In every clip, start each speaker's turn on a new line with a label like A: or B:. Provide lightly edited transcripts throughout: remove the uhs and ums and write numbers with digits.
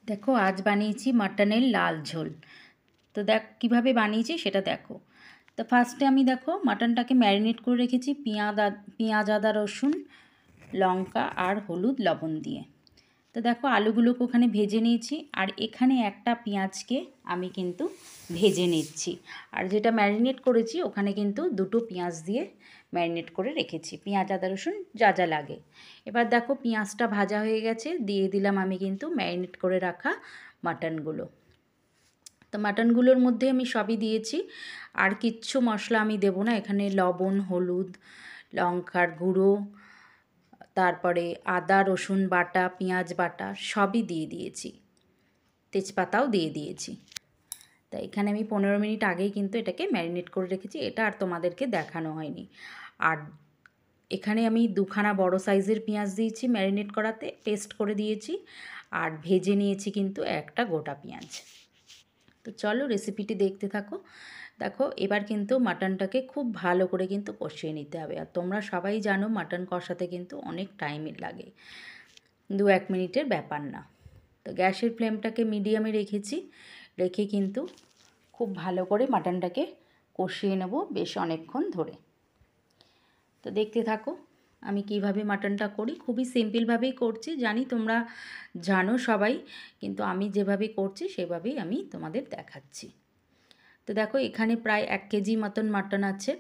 A: দেখো আজ বানিয়েছি মাটনের লাল ঝোল। তো দেখ কীভাবে বানিয়েছি সেটা দেখো। তো ফার্স্টে আমি দেখো মাটনটাকে ম্যারিনেট করে রেখেছি পেঁয়াজ আদা রসুন লঙ্কা আর হলুদ লবণ দিয়ে। তো দেখো আলুগুলোকে ওখানে ভেজে নিয়েছি, আর এখানে একটা পেঁয়াজকে আমি কিন্তু ভেজে নিচ্ছি। আর যেটা ম্যারিনেট করেছি ওখানে কিন্তু দুটো পেঁয়াজ দিয়ে ম্যারিনেট করে রেখেছি, পেঁয়াজ আদা রসুন যা যা লাগে। এবার দেখো পেঁয়াজটা ভাজা হয়ে গেছে, দিয়ে দিলাম আমি কিন্তু ম্যারিনেট করে রাখা মাটনগুলো। তো মাটনগুলোর মধ্যে আমি সবই দিয়েছি, আর কিচ্ছু মশলা আমি দেবো না। এখানে লবণ হলুদ লঙ্কার গুঁড়ো, তারপরে আদা রসুন বাটা পেঁয়াজ বাটা সবই দিয়ে দিয়েছি, তেজপাতাও দিয়ে দিয়েছি। তা এখানে আমি 15 মিনিট আগেই কিন্তু এটাকে ম্যারিনেট করে রেখেছি, এটা আর তোমাদেরকে দেখানো হয়নি। আর এখানে আমি দুখানা বড় সাইজের পেঁয়াজ দিয়েছি ম্যারিনেট করাতে, পেস্ট করে দিয়েছি, আর ভেজে নিয়েছি কিন্তু একটা গোটা পেঁয়াজ। তো চলো রেসিপিটি দেখতে থাকো। দেখো এবার কিন্তু মাটনটাকে খুব ভালো করে কিন্তু কষিয়ে নিতে হবে। আর তোমরা সবাই জানো মাটন কষাতে কিন্তু অনেক টাইম লাগে, 2-1 মিনিটের ব্যাপার না। তো গ্যাসের ফ্লেমটাকে মিডিয়ামে রেখে কিন্তু খুব ভালো করে মাটনটাকে কষিয়ে নেব বেশ অনেকক্ষণ ধরে। তো দেখতে থাকো আমি কিভাবে মাটনটা করি, খুবই সিম্পলভাবেই করছি, জানি তোমরা জানো সবাই, কিন্তু আমি যেভাবে করছি সেভাবেই আমি তোমাদের দেখাচ্ছি। তো দেখো এখানে প্রায় 1 কেজি মতন মাটন আছে।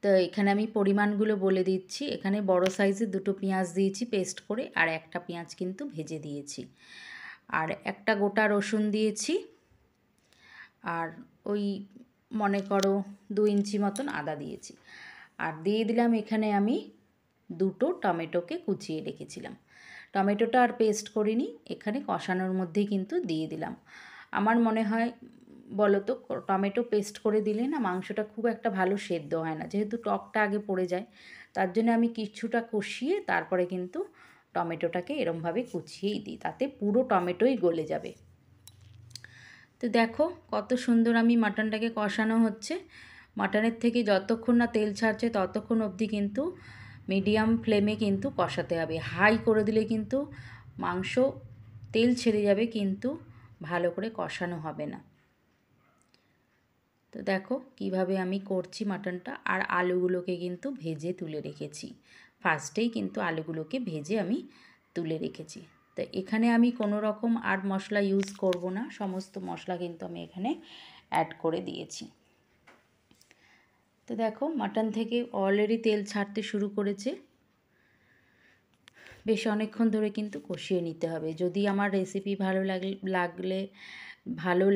A: তো এখানে আমি পরিমাণগুলো বলে দিচ্ছি। এখানে বড় সাইজের দুটো পেঁয়াজ দিয়েছি পেস্ট করে, আর একটা পেঁয়াজ কিন্তু ভেজে দিয়েছি, আর একটা গোটা রসুন দিয়েছি, আর ওই মনে করো 2 ইঞ্চি মতন আদা দিয়েছি, আর দিয়ে দিলাম এখানে আমি দুটো টমেটোকে কুচিয়ে রেখেছিলাম। টমেটোটা আর পেস্ট করিনি, এখানে কষানোর মধ্যেই কিন্তু দিয়ে দিলাম। আমার মনে হয় বলো তো টমেটো পেস্ট করে দিলে না মাংসটা খুব একটা ভালো সেদ্ধ হয় না, যেহেতু টকটা আগে পড়ে যায়, তার জন্য আমি কিছুটা কষিয়ে তারপরে কিন্তু টমেটোটাকে এরমভাবে কুচিয়েই দিই, তাতে পুরো টমেটোই গলে যাবে। তো দেখো কত সুন্দর আমি মাটনটাকে কষানো হচ্ছে। মাটনের থেকে যতক্ষণ না তেল ছাড়ছে ততক্ষণ অবধি কিন্তু মিডিয়াম ফ্লেমে কিন্তু কষাতে হবে। হাই করে দিলে কিন্তু মাংস তেল ছেড়ে যাবে, কিন্তু ভালো করে কষানো হবে না। তো দেখো কিভাবে আমি করছি মাটনটা, আর আলুগুলোকে কিন্তু ভেজে তুলে রেখেছি। ফার্স্টেই কিন্তু আলুগুলোকে ভেজে আমি তুলে রেখেছি। তো এখানে আমি কোনো রকম আর মশলা ইউজ করব না, সমস্ত মশলা কিন্তু আমি এখানে অ্যাড করে দিয়েছি। তো দেখো মাটন থেকে অলরেডি তেল ছাড়তে শুরু করেছে, বেশ অনেকক্ষণ ধরে কিন্তু কষিয়ে নিতে হবে। যদি আমার রেসিপি ভালো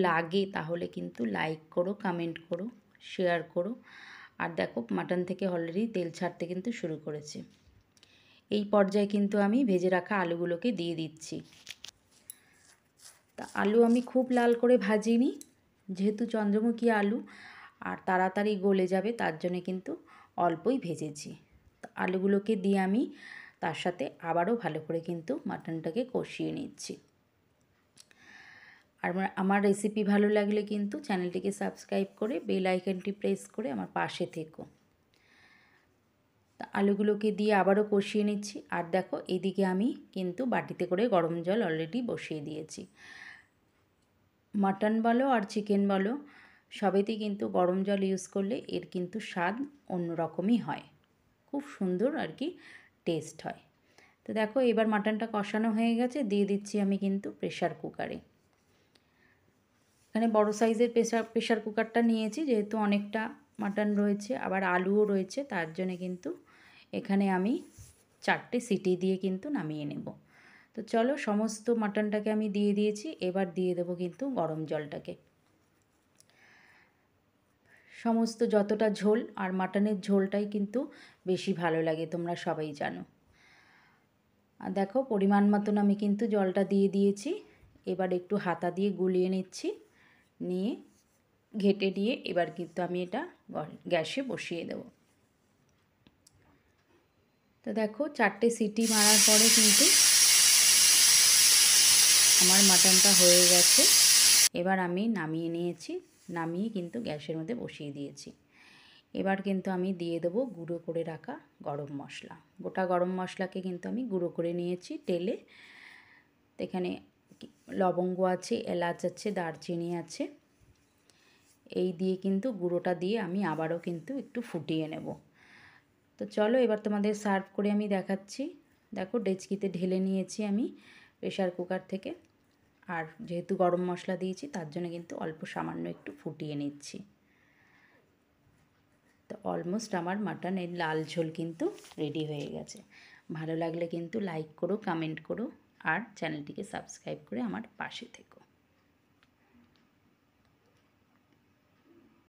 A: লাগে তাহলে কিন্তু লাইক করো, কমেন্ট করো, শেয়ার করো। আর দেখো মাটন থেকে অলরেডি তেল ছাড়তে কিন্তু শুরু করেছে। এই পর্যায়ে কিন্তু আমি ভেজে রাখা আলুগুলোকে দিয়ে দিচ্ছি। তা আলু আমি খুব লাল করে ভাজিনি, যেহেতু চন্দ্রমুখী আলু আর তাড়াতাড়ি গলে যাবে তার জন্য কিন্তু অল্পই ভেজেছি। তা আলুগুলোকে দিয়ে আমি তার সাথে আবারও ভালো করে কিন্তু মাটনটাকে কষিয়ে নিচ্ছি। আর আমার রেসিপি ভালো লাগলে কিন্তু চ্যানেলটিকে সাবস্ক্রাইব করে বেল আইকনটি প্রেস করে আমার পাশে থেকো। তা আলুগুলোকে দিয়ে আবারও কষিয়ে নিচ্ছি। আর দেখো এইদিকে আমি কিন্তু বাটিতে করে গরম জল অলরেডি বসিয়ে দিয়েছি। মাটন বলো আর চিকেন বলো সবেতেই কিন্তু গরম জল ইউজ করলে এর কিন্তু স্বাদ অন্যরকমই হয়, খুব সুন্দর আর কি টেস্ট হয়। তো দেখো এবার মাটনটা কষানো হয়ে গেছে, দিয়ে দিচ্ছি আমি কিন্তু প্রেশার কুকারে। এখানে বড় সাইজের প্রেশার কুকারটা নিয়েছি, যেহেতু অনেকটা মাটন রয়েছে আবার আলুও রয়েছে, তার জন্য কিন্তু এখানে আমি 4টে সিটি দিয়ে কিন্তু নামিয়ে নেব। তো চলো সমস্ত মাটনটাকে আমি দিয়ে দিয়েছি, এবার দিয়ে দেবো কিন্তু গরম জলটাকে। সমস্ত যতটা ঝোল, আর মাটনের ঝোলটাই কিন্তু বেশি ভালো লাগে, তোমরা সবাই জানো। আর দেখো পরিমাণ মতন আমি কিন্তু জলটা দিয়ে দিয়েছি, এবার একটু হাতা দিয়ে গুলিয়ে নিচ্ছি, নিয়ে ঘেঁটে দিয়ে এবার কিন্তু আমি এটা গ্যাসে বসিয়ে দেব। তো দেখো 4টে সিটি মারার পরে কিন্তু আমার মাটনটা হয়ে গেছে। এবার আমি নামিয়ে নিয়েছি, নামিয়ে কিন্তু গ্যাসের মধ্যে বসিয়ে দিয়েছি। এবার কিন্তু আমি দিয়ে দেবো গুঁড়ো করে রাখা গরম মশলা। গোটা গরম মশলাকে কিন্তু আমি গুঁড়ো করে নিয়েছি তেলে। তো এখানে লবঙ্গ আছে, এলাচ আছে, দারচিনি আছে। এই দিয়ে কিন্তু গুঁড়োটা দিয়ে আমি আবারও কিন্তু একটু ফুটিয়ে নেব। তো চলো এবার তোমাদের সার্ভ করে আমি দেখাচ্ছি। দেখো ডেচকিতে ঢেলে নিয়েছি আমি প্রেশার কুকার থেকে। আর যেহেতু গরম মশলা দিয়েছি তার জন্য কিন্তু অল্প সামান্য একটু ফুটিয়ে নিচ্ছি। তো অলমোস্ট আমার মাটনের লাল ঝোল কিন্তু রেডি হয়ে গেছে। ভালো লাগলে কিন্তু লাইক করো, কমেন্ট করো আর চ্যানেলটিকে সাবস্ক্রাইব করে আমার পাশে থেকো।